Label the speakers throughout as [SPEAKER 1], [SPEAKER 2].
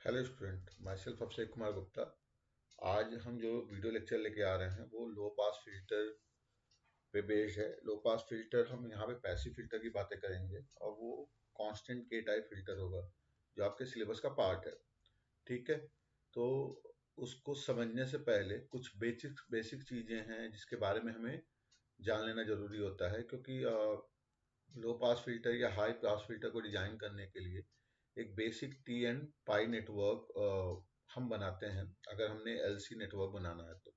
[SPEAKER 1] Hello student, my self Abhishek Kumar Gupta. आज हम जो वीडियो लेक्चर लेके आ रहे हैं वो लो पास फिल्टर पे बेस्ड है। लो पास फिल्टर हम यहाँ पे पैसिव फिल्टर की बातें करेंगे और वो कांस्टेंट के टाइप फिल्टर होगा जो आपके सिलेबस का पार्ट है। ठीक है, तो उसको समझने से पहले कुछ बेसिक बेसिक चीज़ें हैं जिसके बारे में हमें जान लेना जरूरी होता है, क्योंकि लो पास फिल्टर या हाई पास फिल्टर को डिजाइन करने के लिए एक basic T and pi network हम बनाते हैं अगर हमने एलसी नेटवर्क बनाना है तो।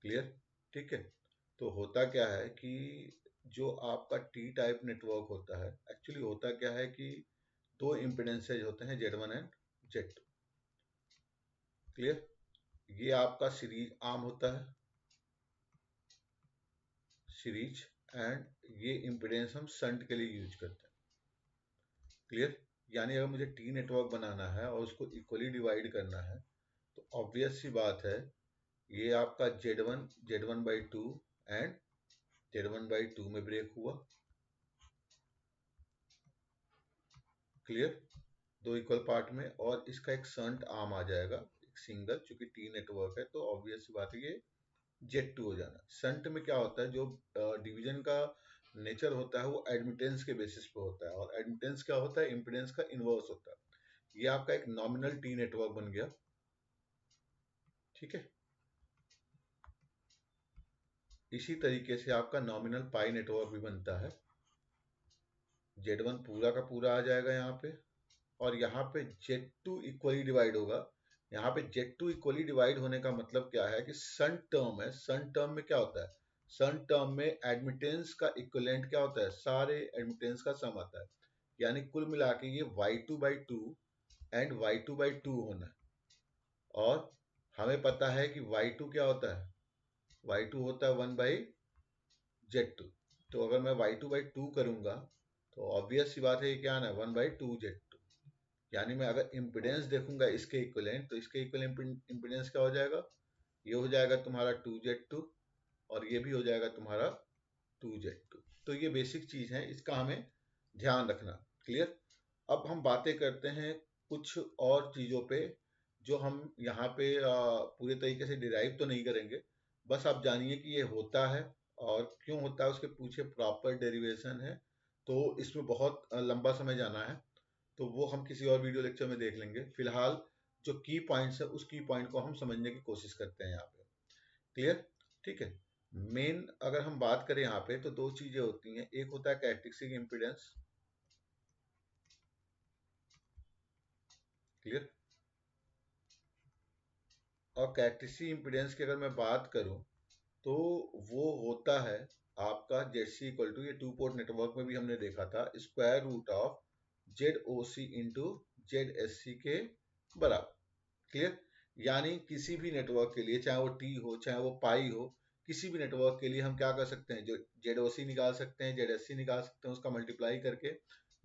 [SPEAKER 1] क्लियर? ठीक है, तो होता क्या है कि जो आपका टी टाइप नेटवर्क होता है, एक्चुअली होता क्या है कि दो इम्पिडेंसेज होते हैं, Z1 एंड Z2। क्लियर? ये आपका सीरीज आर्म होता है, सीरीज, एंड ये इम्पिडेंस हम शंट के लिए यूज करते हैं। क्लियर? यानी अगर मुझे टी नेटवर्क बनाना है और उसको इक्वली डिवाइड करना है तो ऑब्वियस सी बात है, ये आपका Z1/2 एंड Z1/2 में ब्रेक हुआ। क्लियर? दो इक्वल पार्ट में, और इसका एक शंट आर्म आ जाएगा, एक सिंगल, चूंकि टी नेटवर्क है तो ऑब्वियस सी बात है ये Z2 हो जाना। शंट में क्या होता है, जो डिवीजन का नेचर होता है वो एडमिटेंस के बेसिस पे होता है, और एडमिटेंस क्या होता है, इम्पिडेंस का इनवर्स होता है। ये आपका एक नॉमिनल टी नेटवर्क बन गया। ठीक है, इसी तरीके से आपका नॉमिनल पाई नेटवर्क भी बनता है। Z1 पूरा का पूरा आ जाएगा यहाँ पे, और यहाँ पे Z2 इक्वली डिवाइड होगा। यहाँ पे Z2 इक्वली डिवाइड होने का मतलब क्या है कि सन टर्म है। सन टर्म में क्या होता है, सन टर्म में एडमिटेंस का इक्विवेलेंट क्या होता है, सारे एडमिटेंस का सम आता है। यानी कुल मिला के ये Y2/2 एंड Y2/2 होना है। और हमें पता है कि Y2 क्या होता है, Y2 होता है 1/Z2। तो अगर मैं Y2/2 करूंगा तो ऑब्वियस सी बात है ये क्या आना है, 1/2Z2। यानी मैं अगर इम्पिडेंस देखूंगा इसके इक्विवेलेंट, तो इसके इक्विवेलेंट इम्पिडेंस क्या हो जाएगा, ये हो जाएगा तुम्हारा 2Z2, और ये भी हो जाएगा तुम्हारा 2Z2। तो ये बेसिक चीज है, इसका हमें ध्यान रखना। क्लियर? अब हम बातें करते हैं कुछ और चीजों पे जो हम यहाँ पे पूरे तरीके से डिराइव तो नहीं करेंगे। बस आप जानिए कि ये होता है और क्यों होता है, उसके पीछे प्रॉपर डेरिवेशन है। तो इसमें बहुत लंबा समय जाना है, तो वो हम किसी और वीडियो लेक्चर में देख लेंगे। फिलहाल जो की पॉइंट्स है उस की पॉइंट को हम समझने की कोशिश करते हैं यहाँ पे। क्लियर? ठीक है, मेन अगर हम बात करें यहाँ पे तो दो चीजें होती हैं, एक होता है कैरेक्टरिस्टिक इम्पीडेंस। क्लियर? और कैरेक्टरिस्टिक इम्पीडेंस की अगर मैं बात करूं तो वो होता है आपका जेड इक्वल टू, ये टू पोर्ट नेटवर्क में भी हमने देखा था, square root of ZOC into ZSC के बराबर। क्लियर? यानी किसी भी नेटवर्क के लिए, चाहे वो टी हो चाहे वो पाई हो, किसी भी नेटवर्क के लिए हम क्या कर सकते हैं, जो ZOC निकाल सकते हैं, ZSC निकाल सकते हैं, उसका मल्टीप्लाई करके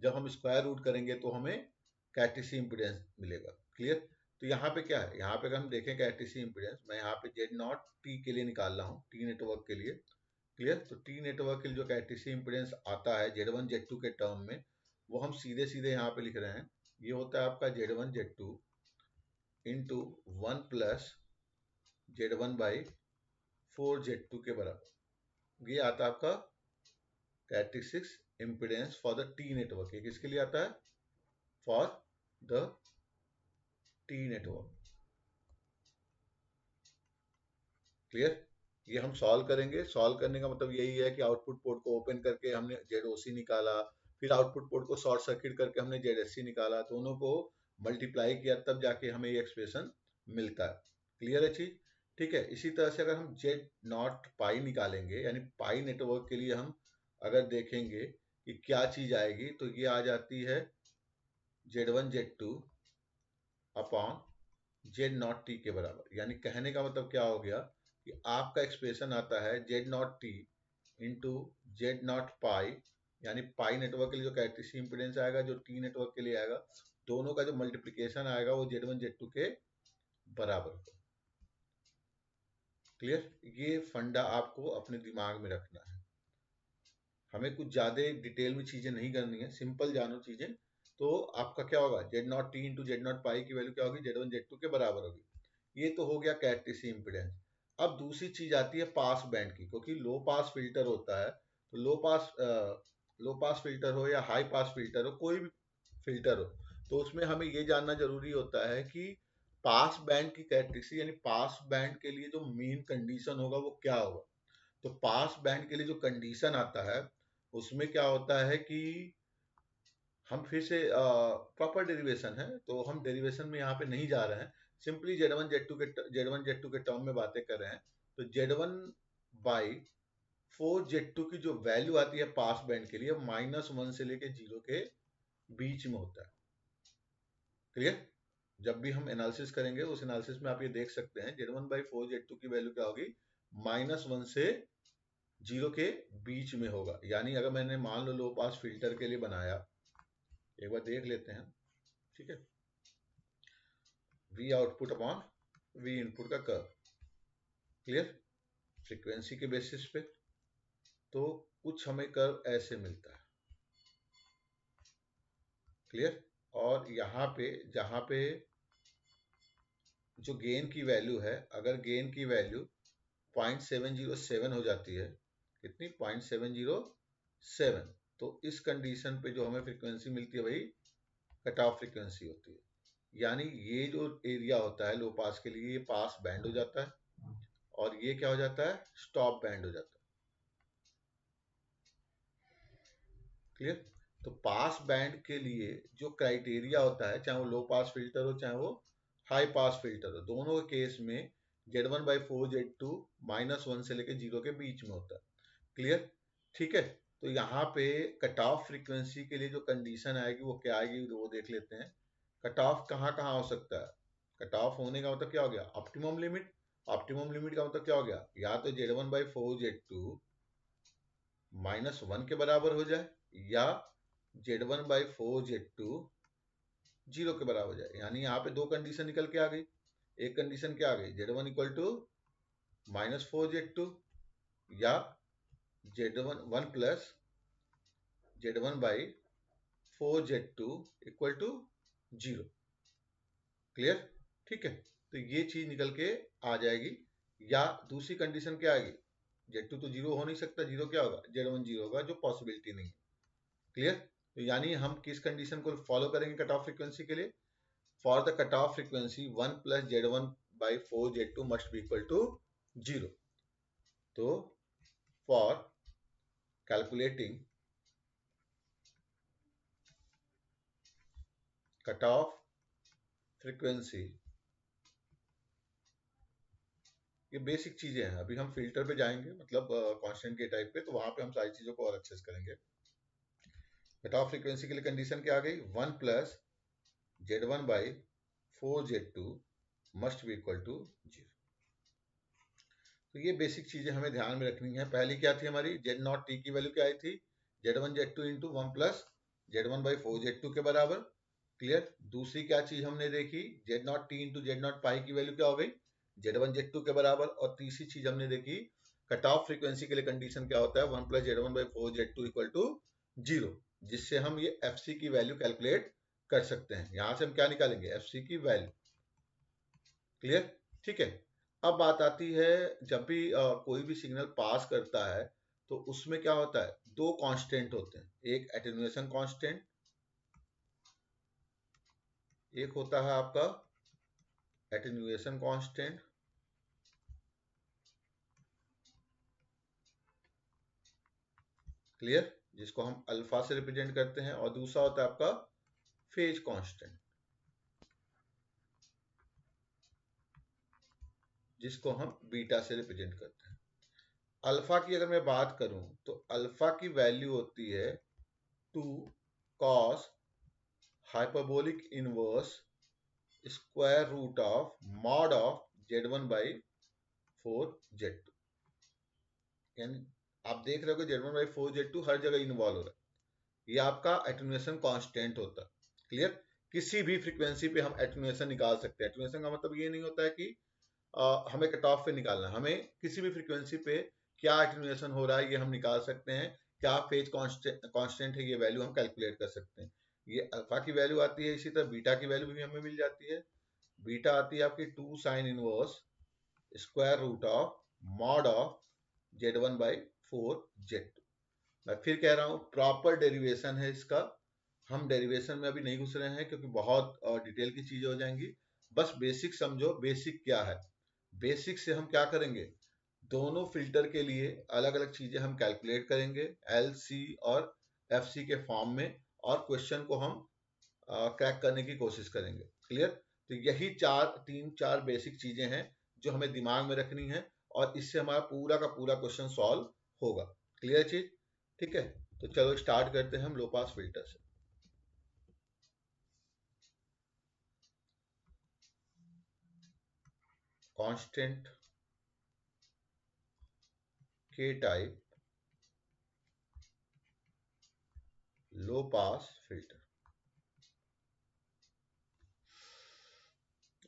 [SPEAKER 1] जब हम स्क्वायर रूट करेंगे तो हमें कैरेक्टरिस्टिक इम्पीडेंस मिलेगा। क्लियर? तो यहाँ पे क्या है, यहाँ पे अगर हम देखें कैरेक्टरिस्टिक इम्पीडेंस, मैं यहाँ पे Z0 T के लिए निकाल रहा हूँ, टी नेटवर्क के लिए। क्लियर? तो टी नेटवर्क के लिए जो कैरेक्टरिस्टिक इम्पीडेंस आता है Z1 Z2 के टर्म में, वो हम सीधे सीधे यहाँ पे लिख रहे हैं। ये होता है आपका Z1 Z2 into 1 plus Z1/4Z2 के बराबर। ये आता है आपका characteristics impedance for the T network. ये किसके लिए आता है, for the T network. Clear? ये हम सॉल्व करेंगे। सॉल्व करने का मतलब यही है कि आउटपुट पोर्ट को ओपन करके हमने ZOC निकाला, फिर आउटपुट पोर्ट को शॉर्ट सर्किट करके हमने ZSC निकाला, दोनों को मल्टीप्लाई किया, तब जाके हमें ये एक्सप्रेशन मिलता है। क्लियर है चीज? ठीक है, इसी तरह से अगर हम Z0 पाई निकालेंगे, यानी पाई नेटवर्क के लिए हम अगर देखेंगे कि क्या चीज आएगी, तो ये आ जाती है Z1 Z2 upon Z0 T के बराबर। यानी कहने का मतलब क्या हो गया कि आपका एक्सप्रेशन आता है Z0 T इंटू Z0 पाई, यानी पाई नेटवर्क के लिए जो कैरेक्टरिस्टिक इम्पीडेंस आएगा, जो टी नेटवर्क के लिए आएगा, दोनों का जो मल्टीप्लीकेशन आएगा वो Z1 Z2 के बराबर होगा। क्लियर? ये फंडा आपको अपने दिमाग में रखना है। हमें कुछ ज्यादा डिटेल में चीजें नहीं करनी है, सिंपल जानो चीजें तो आपका क्या होगा, Z naught T into Z naught pi की वैल्यू क्या होगी, जेड वन जेड टू के बराबर होगी। ये तो हो गया कैरेक्टरिस्टिक इम्पीडेंस। अब दूसरी चीज आती है पास बैंड की, क्योंकि लो पास फिल्टर होता है, तो लो पास फिल्टर हो या हाई पास फिल्टर हो, कोई भी फिल्टर हो, तो उसमें हमें ये जानना जरूरी होता है कि पास बैंड की कैरेक्टरिस्टिक, यानी पास बैंड के लिए जो मेन कंडीशन होगा वो क्या होगा। तो पास बैंड के लिए जो कंडीशन आता है उसमें क्या होता है कि हम फिर से प्रॉपर डेरिवेशन है, तो हम डेरिवेशन में यहाँ पे नहीं जा रहे हैं, simply Z one Z two के टर्म में बातें कर रहे हैं। तो Z one by four Z two की जो वैल्यू आती है पास बैंड के लिए, -1 से लेके 0 के बीच में होता है। क्लियर? जब भी हम एनालिसिस करेंगे उस एनालिसिस में आप ये देख सकते हैं Z one by four Z two की वैल्यू क्या होगी, -1 से 0 के बीच में होगा। यानी अगर मैंने मान लो पास फिल्टर के लिए बनाया, एक बार देख लेते हैं, ठीक है, we output upon we input का कर्व, क्लियर, फ्रीक्वेंसी के बेसिस पे, तो कुछ हमें कर्व ऐसे मिलता है, क्लियर। और यहाँ पे जहाँ पे जो गेन की वैल्यू है, अगर गेन की वैल्यू 0.707 हो जाती है, कितनी, 0.707, तो इस कंडीशन पे जो हमें फ्रीक्वेंसी मिलती है वही कट ऑफ फ्रीक्वेंसी होती है। यानी ये जो एरिया होता है लो पास के लिए, ये पास बैंड हो जाता है, और ये क्या हो जाता है, स्टॉप बैंड हो जाता है, क्लियर। तो पास बैंड के लिए जो क्राइटेरिया होता है, चाहे वो लो पास फिल्टर हो चाहे वो हाई पास फिल्टर हो, दोनों के केस में Z one by four Z two -1 से लेके 0 के बीच में होता है, क्लियर, ठीक है। तो यहाँ पे कट ऑफ फ्रीक्वेंसी के लिए जो कंडीशन आएगी वो क्या आएगी, वो देख लेते हैं। कट ऑफ कहाँ कहाँ हो सकता है, कट ऑफ होने का मतलब क्या हो गया, ऑप्टिमम लिमिट। ऑप्टिमम लिमिट का मतलब क्या हो गया, या तो Z one by four Z two -1 के बराबर हो जाए, या Z one by four Z two 0 के बराबर हो जाए। यानी यहाँ पे दो कंडीशन निकल के आ गई। एक कंडीशन क्या आ गई, Z one equal to -4 Z two, या Z one one plus Z one by four Z two equal to 0, clear, ठीक है। तो ये चीज निकल के आ जाएगी। या दूसरी कंडीशन क्या आएगी, जेड टू तो 0 हो नहीं सकता, 0 क्या होगा, जेड वन 0 होगा, जो पॉसिबिलिटी नहीं है, क्लियर। तो यानी हम किस कंडीशन को फॉलो करेंगे कट ऑफ फ्रीक्वेंसी के लिए, for the cut off frequency 1 plus Z one by four Z two must be equal to 0। तो for calculating cut off frequency, ये बेसिक चीजें हैं। अभी हम फिल्टर पे जाएंगे, मतलब कांस्टेंट के टाइप पे, तो वहां पे हम सारी चीजों को और अच्छे से करेंगे। कट ऑफ फ्रीक्वेंसी के लिए कंडीशन क्या आ गई, 1 plus Z one by four Z two must be equal to 0। तो ये बेसिक चीजें हमें ध्यान में रखनी है। पहली क्या थी हमारी, जेड नॉट टी की वैल्यू क्या आई थी, Z one Z two into one plus Z one by four Z two के बराबर, क्लियर। दूसरी क्या चीज हमने देखी, Z naught T into Z naught pi की वैल्यू क्या हो गई, जेड वन जेड टू के बराबर। और तीसरी चीज हमने देखी, कट ऑफ फ्रीक्वेंसी के लिए कंडीशन क्या होता है, 1 plus Z one by four Z two equal to 0, जिससे हम ये एफ सी की वैल्यू कैलकुलेट कर सकते हैं। यहां से हम क्या निकालेंगे, एफ सी की वैल्यू, क्लियर, ठीक है। अब बात आती है, जब भी कोई भी सिग्नल पास करता है तो उसमें क्या होता है, दो कांस्टेंट होते हैं, एक एटेन्यूएशन कांस्टेंट, एक होता है आपका एटेन्यूएशन कांस्टेंट, क्लियर, जिसको हम अल्फा से रिप्रेजेंट करते हैं, और दूसरा होता है आपका फेज कांस्टेंट, जिसको हम बीटा से रिप्रेजेंट करते हैं। अल्फा की अगर मैं बात करूं तो अल्फा की वैल्यू होती है 2 cos hyperbolic inverse square root of mod of Z one by four Z two. यानी आप देख रहे हो कि Z one by four Z two हर जगह इन्वॉल्व हो रहा है, ये आपका एटेन्यूएशन कांस्टेंट होता है, क्लियर। किसी भी फ्रीक्वेंसी पे हम एटेन्यूएशन निकाल सकते हैं। एटेन्यूएशन का मतलब ये नहीं होता है कि हमें कट ऑफ पे निकालना, हमें किसी भी फ्रीक्वेंसी पे क्या एटेन्यूएशन हो रहा है ये हम निकाल सकते हैं, क्या फेज कांस्टेंट है ये वैल्यू हम कैलकुलेट कर सकते हैं। ये अल्फा की वैल्यू आती है, इसी तरह बीटा की वैल्यू भी हमें मिल जाती है। बीटा आती है आपकी 2 sine inverse square root of mod of Z1 by 4 Z2। मैं फिर कह रहा हूं प्रॉपर डेरिवेशन है इसका, हम डेरिवेशन में अभी नहीं घुस रहे हैं क्योंकि बहुत डिटेल की चीजें हो जाएंगी। बस बेसिक समझो, बेसिक क्या है। बेसिक से हम क्या करेंगे, दोनों फिल्टर के लिए अलग अलग चीजें हम कैलकुलेट करेंगे एल सी और एफ सी के फॉर्म में, और क्वेश्चन को हम क्रैक करने की कोशिश करेंगे। क्लियर? तो यही तीन चार बेसिक चीजें हैं जो हमें दिमाग में रखनी है, और इससे हमारा पूरा का पूरा क्वेश्चन सॉल्व होगा। क्लियर चीज? ठीक है, तो चलो स्टार्ट करते हैं हम लो पास फिल्टर से। कांस्टेंट के टाइप लो पास फिल्टर,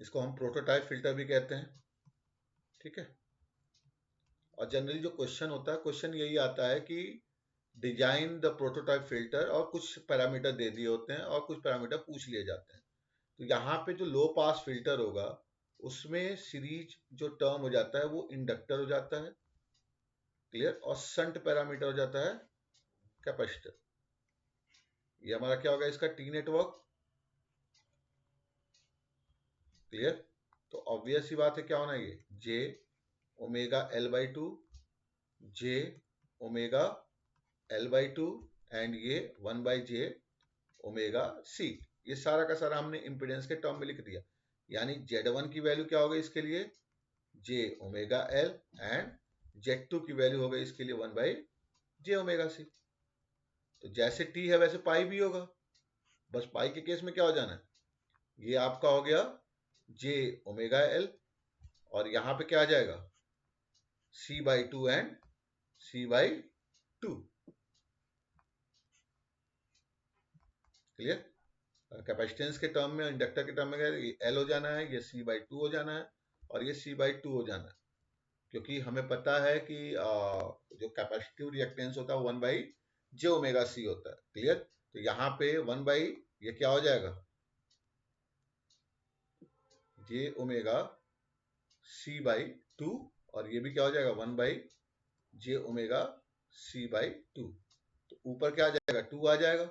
[SPEAKER 1] इसको हम प्रोटोटाइप फिल्टर भी कहते हैं। ठीक है, और जनरली जो क्वेश्चन होता है, क्वेश्चन यही आता है कि डिजाइन द प्रोटोटाइप फिल्टर, और कुछ पैरामीटर दे दिए होते हैं और कुछ पैरामीटर पूछ लिए जाते हैं। तो यहाँ पे जो लो पास फिल्टर होगा उसमें सीरीज जो टर्म हो जाता है वो इंडक्टर हो जाता है। क्लियर? और शंट पैरामीटर हो जाता है कैपेसिटर। ये हमारा क्या होगा, इसका टी नेटवर्क। क्लियर? तो ऑब्वियस ही बात है, क्या होना ये J omega L by two, J omega L by two, and ये 1 बाई जे ओमेगा सी। ये सारा का सारा हमने इम्पिडेंस के टर्म में लिख दिया। यानी Z1 की वैल्यू क्या होगी इसके लिए, जे ओमेगा एल, एंड Z2 की वैल्यू होगी इसके लिए 1 बाई जे ओमेगा सी। तो जैसे टी है वैसे पाई भी होगा, बस पाई के केस में क्या हो जाना है, ये आपका हो गया जे ओमेगा एल, और यहां पे क्या आ जाएगा C by two and C by two. Clear? Capacitance के टर्म में, इंडक्टर के टर्म में एल हो जाना है, ये सी बाई टू हो जाना है, और ये सी बाई टू हो जाना है, क्योंकि हमें पता है कि जो कैपेसिटिव रिएक्टेंस होता है 1 बाई जे ओमेगा सी होता है। क्लियर? तो यहाँ पे 1 बाई ये क्या हो जाएगा, जे ओमेगा सी बाई टू, और ये भी क्या हो जाएगा 1 by J omega C by two. तो ऊपर क्या आ जाएगा, 2 आ जाएगा।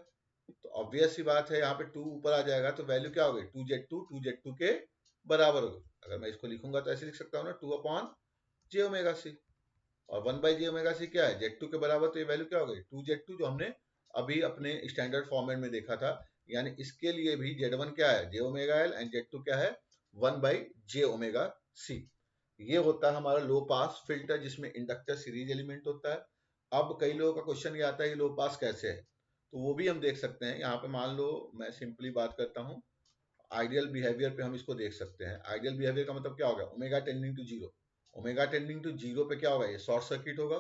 [SPEAKER 1] तो ऑब्वियस सी बात है, यहाँ पे 2 ऊपर आ जाएगा तो वैल्यू क्या होगी, 2Z2 के बराबर होगी। अगर मैं इसको लिखूंगा तो ऐसे लिख सकता हूँ ना, 2 अपॉन जे ओमेगा सी, और 1 बाई जे ओमेगा सी क्या है, Z2 के बराबर। तो ये वैल्यू क्या होगी 2Z2, जो हमने अभी अपने स्टैंडर्ड फॉर्मेट में देखा था। यानी इसके लिए भी Z1 क्या है, जे ओमेगा एल, एंड Z2 क्या है, 1 बाई जे ओमेगा सी। ये होता है हमारा लो पास फिल्टर, जिसमें इंडक्टर सीरीज एलिमेंट होता है। अब कई लोगों का क्वेश्चन ये आता है कि लो पास कैसे है, तो वो भी हम देख सकते हैं। यहाँ पे मान लो मैं सिंपली बात करता हूँ, आइडियल बिहेवियर पे हम इसको देख सकते हैं। आइडियल बिहेवियर का मतलब क्या होगा, omega tending to zero. Omega tending to zero पे क्या होगा, ये शॉर्ट सर्किट होगा।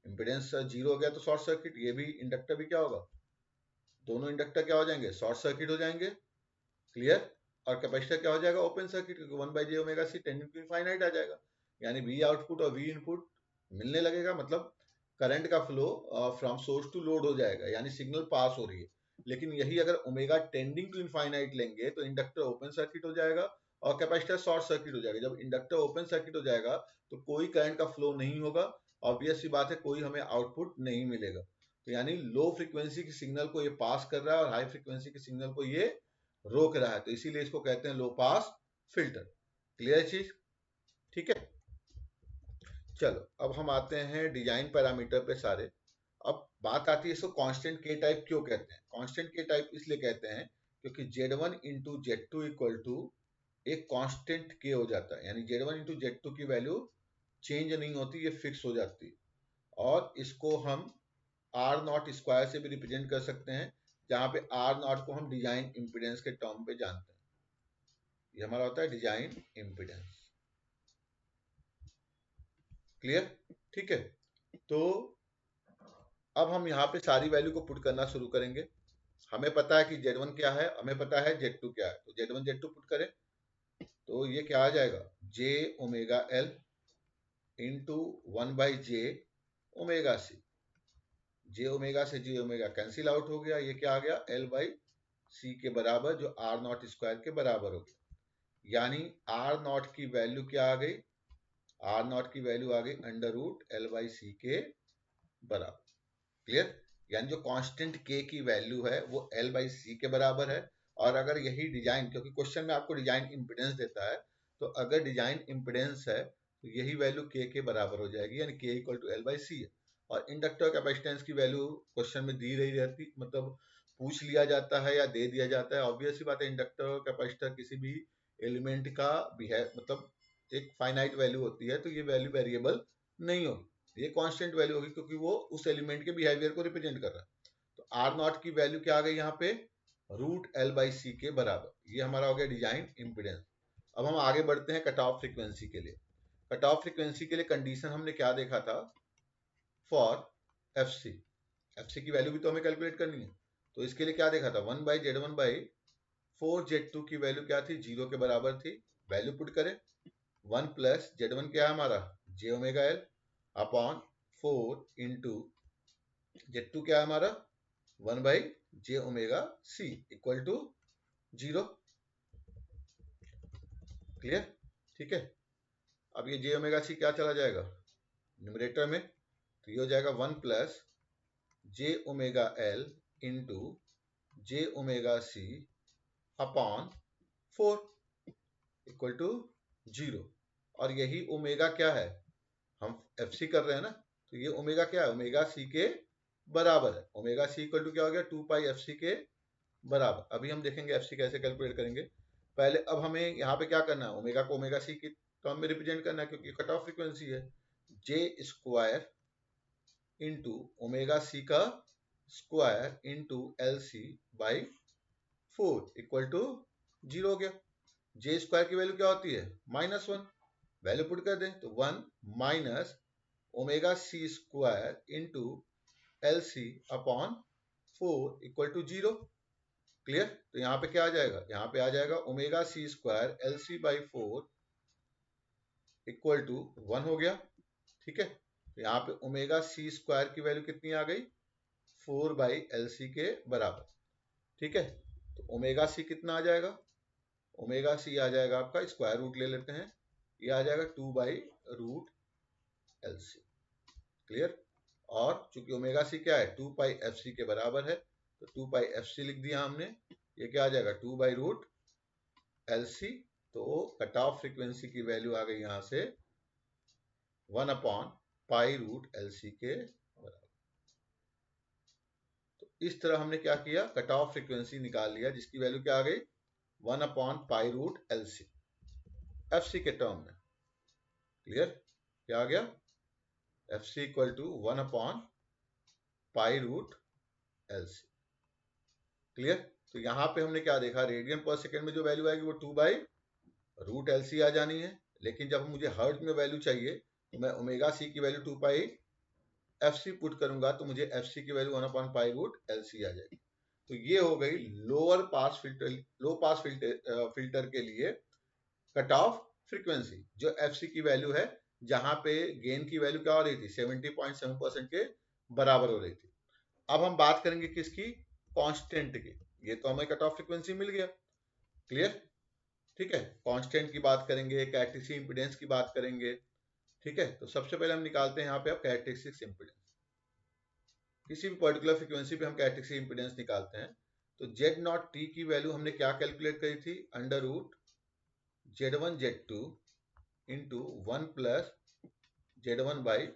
[SPEAKER 1] इंपेडेंस जीरो हो गया तो शॉर्ट सर्किट, ये भी इंडक्टर भी क्या होगा, दोनों इंडक्टर क्या हो जाएंगे, शॉर्ट सर्किट हो जाएंगे। क्लियर? और कैपेसिटर क्या हो जाएगा, ओपन सर्किट, क्योंकि 1 by J omega C tending to infinite आ जाएगा। यानी वी आउटपुट और वी इनपुट मिलने लगेगा, मतलब करंट का flow from source to load हो जाएगा, यानी सिग्नल पास हो रही है। लेकिन यही अगर ओमेगा टेंडिंग टू इनफाइनाइट लेंगे तो इंडक्टर ओपन सर्किट हो जाएगा और कैपेसिटर शॉर्ट सर्किट हो जाएगा। जब इंडक्टर ओपन सर्किट हो जाएगा तो कोई करंट का फ्लो नहीं होगा, ऑब्वियस सी बात है, कोई हमें आउटपुट नहीं मिलेगा। तो यानी लो फ्रीक्वेंसी की सिग्नल को ये पास कर रहा है और हाई फ्रीक्वेंसी की सिग्नल को ये रोक रहा है, तो इसीलिए इसको कहते हैं लो पास फिल्टर। क्लियर चीज? ठीक है, चलो अब हम आते हैं डिजाइन पैरामीटर पे सारे। अब बात आती है इसको कांस्टेंट के टाइप क्यों कहते हैं। कांस्टेंट के टाइप इसलिए कहते हैं क्योंकि Z1 into Z2 equal to एक कांस्टेंट के हो जाता है, यानी Z1 इंटू Z2 की वैल्यू चेंज नहीं होती, ये फिक्स हो जाती है। और इसको हम आर नॉट स्क्वायर से भी रिप्रेजेंट कर सकते हैं, जहां पे आर नॉट को हम डिजाइन इंपीडेंस के टर्म पे जानते हैं। ये हमारा होता है डिजाइन इंपीडेंस। क्लियर? ठीक है, तो अब हम यहाँ पे सारी वैल्यू को पुट करना शुरू करेंगे। हमें पता है कि Z1 क्या है, हमें पता है Z2 क्या है, तो Z1 Z2 पुट करें तो ये क्या आ जाएगा, जे omega L into 1 by J omega C. J omega से जे ओमेगा कैंसिल आउट हो गया, ये क्या आ गया, एल बाई सी के बराबर, जो आर नॉट स्क्वायर के बराबर हो गया। यानी आर नॉट की वैल्यू क्या आ गई, आर नॉट की वैल्यू आ गई under root L by C के बराबर। क्लियर? यानी जो कांस्टेंट के की वैल्यू है वो एल बाई सी के बराबर है। और अगर यही डिजाइन, क्योंकि क्वेश्चन में आपको डिजाइन इंपिडेंस देता है, तो अगर डिजाइन इंपिडेंस है तो यही वैल्यू के बराबर हो जाएगी, यानी के इक्वल टू एल बाई सी है। और इंडक्टर कैपेसिटेंस की वैल्यू क्वेश्चन में दी रही रहती, मतलब पूछ लिया जाता है या दे दिया जाता है। ऑब्वियस सी बात है, इंडक्टर और कैपेसिटर किसी भी एलिमेंट का मतलब एक फाइनाइट वैल्यू होती है, तो ये वैल्यू वेरिएबल नहीं होगी, ये कांस्टेंट वैल्यू होगी, क्योंकि वो उस एलिमेंट के बिहेवियर को रिप्रेजेंट कर रहा है। तो आर नॉट की वैल्यू क्या आ गई यहाँ पे, रूट एल बाई सी के बराबर। ये हमारा हो गया डिजाइन इंपिडेंस। अब हम आगे बढ़ते हैं कट ऑफ फ्रीक्वेंसी के लिए। कट ऑफ फ्रीक्वेंसी के लिए कंडीशन हमने क्या देखा था, फॉर एफ सी की वैल्यू भी तो हमें कैलकुलेट करनी है। तो इसके लिए क्या देखा था, 1/Z1/4Z2 की वैल्यू क्या थी, 0 के बराबर थी। वैल्यू पुट करें, 1 प्लस Z1 क्या है हमारा, J omega L upon 4 into Z2 क्या है हमारा, 1/जे omega C equal to 0। Clear? ठीक है। अब ये जे ओमेगा सी क्या चला जाएगा न्यूमरेटर में, तो ये हो जाएगा 1 प्लस j omega L into j omega C upon 4 equal to 0। और यही ओमेगा क्या है, हम एफ सी कर रहे हैं ना, तो ये ओमेगा क्या है, ओमेगा सी के बराबर है। ओमेगा सी इक्वल टू क्या हो गया, 2 पाई एफ सी के बराबर। अभी हम देखेंगे एफ सी कैसे कैलकुलेट करेंगे। पहले अब हमें यहाँ पे क्या करना है, ओमेगा को ओमेगा सी की टर्म में रिप्रेजेंट करना है, क्योंकि कट ऑफ फ्रीक्वेंसी है। J square into omega C का square into L C by 4 equal to 0 हो गया। जे स्क्वायर की वैल्यू क्या होती है, -1। वैल्यू पुट कर दें तो 1 minus omega C square into L C upon 4 equal to 0। Clear? तो यहाँ पे क्या आ जाएगा, यहाँ पे आ जाएगा omega C square L C by 4 equal to 1 हो गया। ठीक है, तो यहाँ पे ओमेगा सी स्क्वायर की वैल्यू कितनी आ गई, 4 बाई एल सी के बराबर। ठीक है, तो ओमेगा सी कितना आ जाएगा, ओमेगा सी आ जाएगा आपका, स्क्वायर रूट ले लेते हैं, ये आ जाएगा 2 by root L C. Clear? और चूंकि ओमेगा सी क्या है, 2 पाई एफ सी के बराबर है, तो 2 पाई एफ सी लिख दिया हमने। ये क्या आ जाएगा, 2 बाई रूट एल सी। तो कट ऑफ फ्रीक्वेंसी की वैल्यू आ गई यहां से 1 upon pi root L C के बराबर। तो इस तरह हमने क्या किया, कट ऑफ फ्रीक्वेंसी निकाल लिया, जिसकी वैल्यू क्या आ गई, 1 upon pi root L C F C के टर्म में। क्लियर? क्या आ गया, F C equal to 1 upon pi root L C. Clear? तो यहां पे हमने क्या देखा, रेडियन पर सेकेंड में जो वैल्यू आएगी वो 2 बाई रूट एल सी आ जानी है। लेकिन जब मुझे हर्ट्ज में वैल्यू चाहिए, तो मैं ओमेगा सी की value 2 pi F C put करूंगा, तो मुझे एफ सी की value 1 upon pi root L C आ जाएगी। तो ये हो गई lower pass filter, low pass filter के लिए कट ऑफ फ्रीक्वेंसी, जो एफ सी की वैल्यू है, जहां पे गेन की वैल्यू क्या हो रही थी, 70.7% के बराबर हो रही थी। अब हम बात करेंगे किसकी, कांस्टेंट की। ये तो हमें कट ऑफ फ्रीक्वेंसी मिल गया। क्लियर? ठीक है, कांस्टेंट की बात करेंगे, कैरेक्टरिस्टिक इंपीडेंस की बात करेंगे। ठीक है, तो सबसे पहले हम निकालते हैं यहाँ पे अब कैरेक्टरिस्टिक इंपीडेंस। किसी भी पर्टिकुलर फ्रीक्वेंसी पे हम कैरेक्टरिस्टिक इंपीडेंस निकालते हैं। तो जेड नॉट टी की वैल्यू हमने क्या कैलकुलेट करी थी, under root Z1 Z2 into 1 plus Z1 by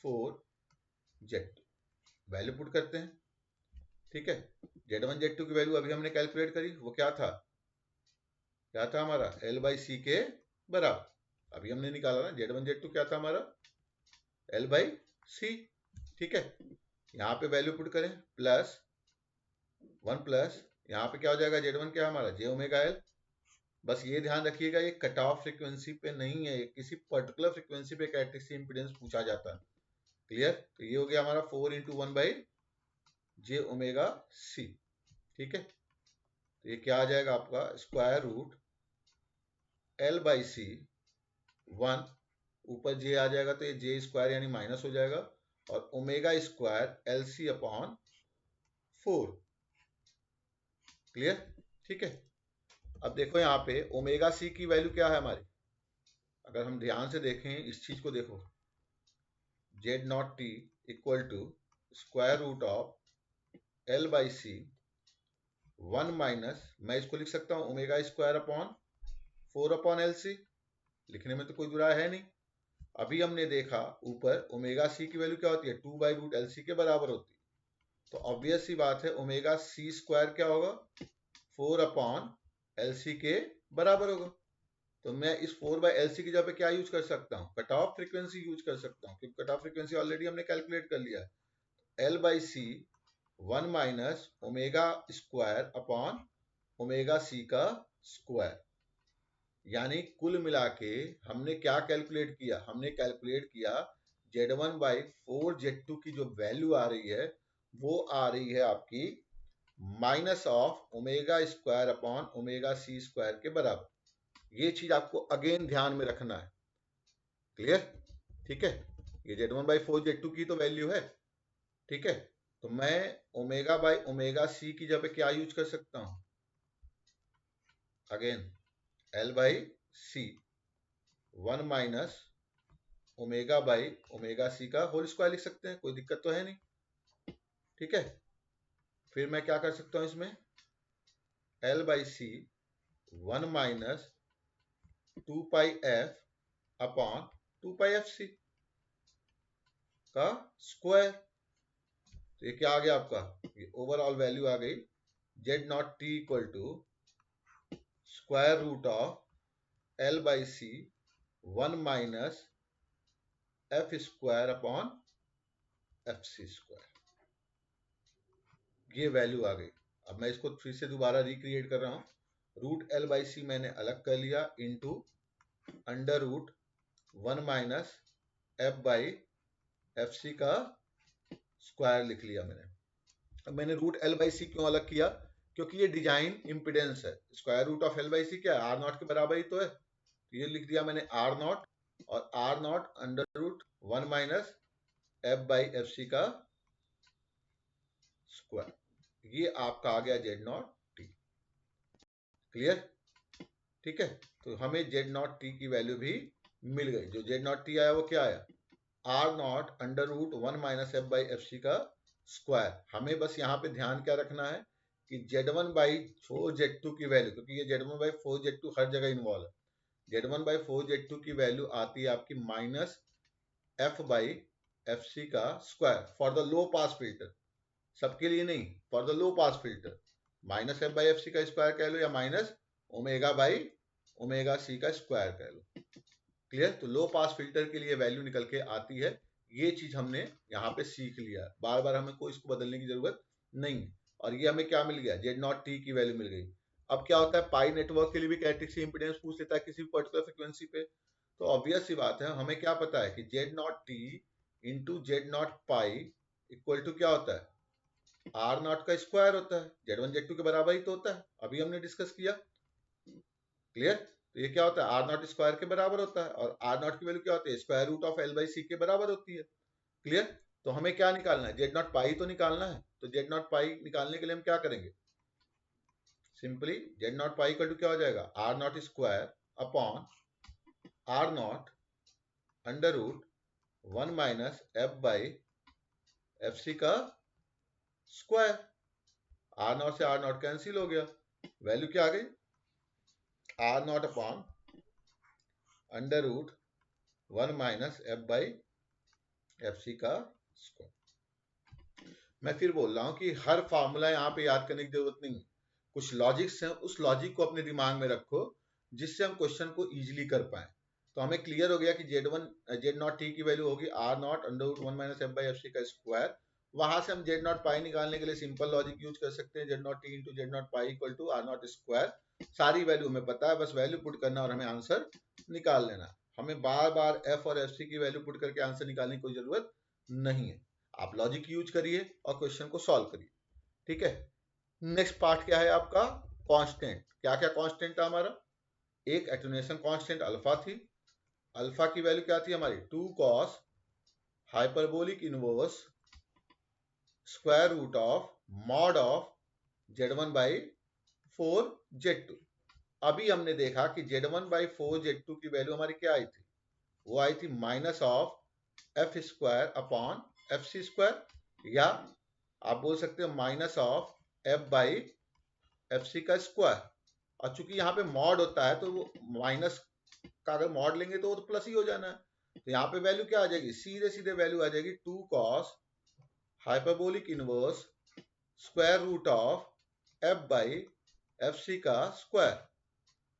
[SPEAKER 1] 4 Z2। Value put करते हैं। ठीक है, Z1 Z2 की वैल्यू अभी हमने कैलकुलेट करी, वो क्या था, क्या था हमारा, L बाई सी के बराबर। अभी हमने निकाला ना, Z1 Z2 क्या था हमारा, L बाई सी। ठीक है, यहाँ पे वैल्यू पुट करें, प्लस 1 प्लस यहाँ पे क्या हो जाएगा, Z1 क्या हमारा, जे ओमेगा एल। बस ये ध्यान रखिएगा, ये कट ऑफ फ्रीक्वेंसी पे नहीं है, किसी पर्टिकुलर फ्रीक्वेंसी पे कैरेक्टरिस्टिक इंपीडेंस पूछा जाता है। क्लियर? तो ये हो गया हमारा 4 into 1 by J omega C. ठीक है, तो ये क्या आ जाएगा आपका, square root L by C 1, ऊपर जे आ जाएगा तो ये जे स्क्वायर यानी माइनस हो जाएगा, और omega square L C upon 4। Clear? ठीक है। अब देखो यहाँ पे ओमेगा सी की वैल्यू क्या है हमारी, अगर हम ध्यान से देखें इस चीज को देखो, Z naught T equal to square root of L by C 1 minus, मैं इसको लिख सकता हूँ omega square upon 4 upon L C, लिखने में तो कोई बुराई है नहीं। अभी हमने देखा ऊपर ओमेगा सी की वैल्यू क्या होती है, 2 बाई रूट एल सी के बराबर होती है, तो ऑब्वियस सी बात है ओमेगा सी स्क्वायर क्या होगा, 4 अपॉन एल सी के बराबर होगा। तो मैं इस 4 बाई एल सी की जगह पे क्या यूज कर सकता हूँ, कट ऑफ फ्रीक्वेंसी यूज कर सकता हूँ, क्योंकि कट ऑफ फ्रीक्वेंसी ऑलरेडी हमने कैलकुलेट कर लिया है। L by C 1 minus omega square upon omega C का स्क्वायर, यानी कुल मिला के हमने क्या कैलकुलेट किया, हमने कैलकुलेट किया Z1 बाई 4 Z2 की जो वैल्यू आ रही है वो आ रही है आपकी minus of omega square upon omega C square के बराबर। ये चीज आपको अगेन ध्यान में रखना है। क्लियर? ठीक है, ये Z1 बाई 4 Z2 की तो वैल्यू है। ठीक है, तो मैं ओमेगा बाई ओमेगा सी की जगह क्या यूज कर सकता हूं, again L by C 1 minus omega by omega C का होल स्क्वायर लिख सकते हैं, कोई दिक्कत तो है नहीं। ठीक है, फिर मैं क्या कर सकता हूं इसमें, L by C 1 minus 2 pi F upon 2 pi F C का स्क्वायर। तो ये क्या आ गया आपका, ये ओवरऑल वैल्यू आ गई Z naught T equal to square root of L by C 1 minus F square upon F C square, ये वैल्यू आ गई। अब मैं इसको फिर से दोबारा रिक्रिएट कर रहा हूं, रूट एल बाई सी मैंने अलग कर लिया into under root 1 minus F by F C का स्क्वायर लिख लिया मैंने। अब मैंने रूट एल बाई सी क्यों अलग किया, क्योंकि ये डिजाइन इम्पिडेंस है। Square root of L by C क्या है, आर नॉट के बराबर ही तो है, तो ये लिख दिया मैंने आर नॉट, और R naught under root 1 minus F by F C का स्क्वायर, ये आपका आ गया जेड नॉट टी। क्लियर? ठीक है, तो हमें जेड नॉट टी की वैल्यू भी मिल गई। जो जेड नॉट टी आया वो क्या आया, R naught under root 1 minus F by F C का स्क्वायर। हमें बस यहाँ पे ध्यान क्या रखना है कि Z1 बाई 4 Z2 की वैल्यू, क्योंकि ये Z1 बाई 4 Z2 हर जगह इन्वॉल्व है, Z1 बाई 4 Z2 की वैल्यू आती है आपकी minus F by F C का square for the low pass filter, सबके लिए नहीं, for the low pass filter. Minus F by F C का स्क्वायर कह लो या minus omega by omega C का स्क्वायर कह लो। क्लियर? तो लो पास फिल्टर के लिए वैल्यू निकल के आती है, ये चीज हमने यहाँ पे सीख लिया, बार बार हमें को इसको बदलने की जरूरत नहीं है। और ये हमें क्या मिल गया, जेड नॉट टी की वैल्यू मिल गई। अब क्या होता है, पाई नेटवर्क के लिए भी कैरेक्टरिस्टिक इंपीडेंस पूछ लेता है किसी भी पर्टिकुलर फ्रिक्वेंसी पे, तो ऑब्वियस सी बात है हमें क्या पता है कि Z naught T into Z naught pi equal to क्या होता है, आर नॉट का स्क्वायर होता है, Z1 Z2 के बराबर ही तो होता है, अभी हमने डिस्कस किया। क्लियर? तो ये क्या होता है, आर नॉट स्क्वायर के बराबर होता है, और आर नॉट की वैल्यू क्या होती है, square root of L by C के बराबर होती है। क्लियर? तो हमें क्या निकालना है, जेड नॉट पाई तो निकालना है, तो जेड नॉट पाई निकालने के लिए हम क्या करेंगे, सिंपली जेड नॉट पाई का क्या हो जाएगा, R naught square upon R naught under root 1 minus F by F C का स्क्वायर। आर नॉट से आर नॉट कैंसिल हो गया, वैल्यू क्या आ गई, R naught upon under root 1 minus F by F C का स्क्वायर। मैं फिर बोल रहा हूं कि हर फॉर्मूला यहाँ पे याद करने की जरूरत नहीं, कुछ लॉजिक्स हैं, उस लॉजिक को अपने दिमाग में रखो जिससे हम क्वेश्चन को इजीली कर पाए। तो हमें क्लियर हो गया कि जेड नॉट टी की वैल्यू होगी R naught under root 1 minus F by F C का स्क्वायर। वहां से हम जेड नॉट पाई निकालने के लिए सिंपल लॉजिक यूज कर सकते हैं, Z naught T into Z naught pi equal to R naught square. सारी वैल्यू हमें पता है, बस वैल्यू पुट करना और हमें आंसर निकाल लेना। हमें बार बार एफ और एफ सी की वैल्यू पुट करके आंसर निकालने की कोई जरूरत नहीं है। आप लॉजिक यूज करिए और क्वेश्चन को सॉल्व करिए। ठीक है, नेक्स्ट पार्ट क्या है आपका, कांस्टेंट। क्या क्या कांस्टेंट था हमारा, एक एटेन्यूएशन कांस्टेंट अल्फा थी, अल्फा की वैल्यू क्या थी हमारी, 2 cos hyperbolic inverse square root of mod of Z1 by 4Z2। अभी हमने देखा कि Z1/4Z2 की वैल्यू हमारी क्या आई थी, वो आई थी -(f²) अपॉन FC², या आप बोल सकते हो -(f/FC का स्क्वायर। और चूंकि यहाँ पे मॉड होता है तो वो माइनस का अगर मॉड लेंगे तो वो तो प्लस ही हो जाना है। तो यहाँ पे वैल्यू क्या आ जाएगी, सीधे सीधे वैल्यू आ जाएगी 2 cos hyperbolic inverse square root of f/fc का स्क्वायर।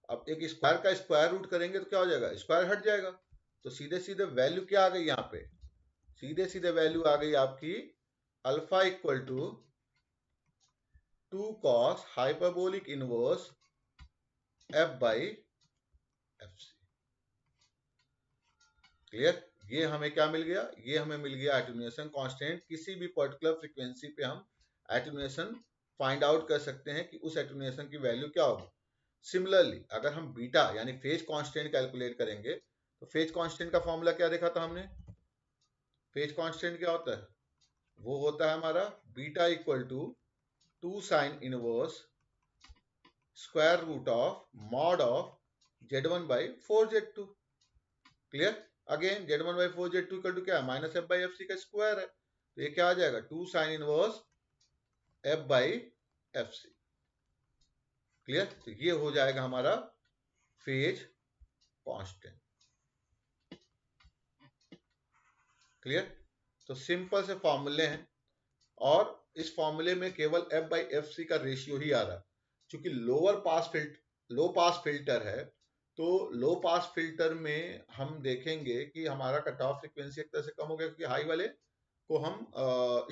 [SPEAKER 1] अब एक स्क्वायर का स्क्वायर रूट करेंगे तो क्या हो जाएगा, स्क्वायर हट जाएगा। तो सीधे सीधे वैल्यू क्या आ गई यहाँ पे, सीधे सीधे वैल्यू आ गई आपकी alpha equal to 2 cos hyperbolic inverse f/fc। Clear. ये हमें क्या मिल गया, ये हमें मिल गया एटेन्यूएशन कांस्टेंट। किसी भी पर्टिकुलर फ्रीक्वेंसी पे हम एटेन्यूएशन फाइंड आउट कर सकते हैं कि उस एटेन्यूएशन की वैल्यू क्या होगी। सिमिलरली अगर हम बीटा यानी फेज कांस्टेंट कैलकुलेट करेंगे तो फेज कांस्टेंट का फॉर्मूला क्या देखा था हमने, फेज कांस्टेंट क्या होता है, वो होता है हमारा beta equal to 2 sin inverse square root of mod of Z1/4Z2। Clear. Again Z1/4Z2 equal to क्या है, -f/fc का स्क्वायर है, तो ये क्या आ जाएगा 2 sin इनवर्स f/fc। क्लियर। तो ये हो जाएगा हमारा फेज कांस्टेंट। क्लियर। तो सिंपल से फॉर्मूले हैं और इस फॉर्मूले में केवल f/fc का रेशियो ही आ रहा है। क्योंकि लो पास फिल्टर है तो लो पास फिल्टर में हम देखेंगे कि हमारा कट ऑफ फ्रीक्वेंसी एक तरह से कम हो गया, क्योंकि हाई वाले को हम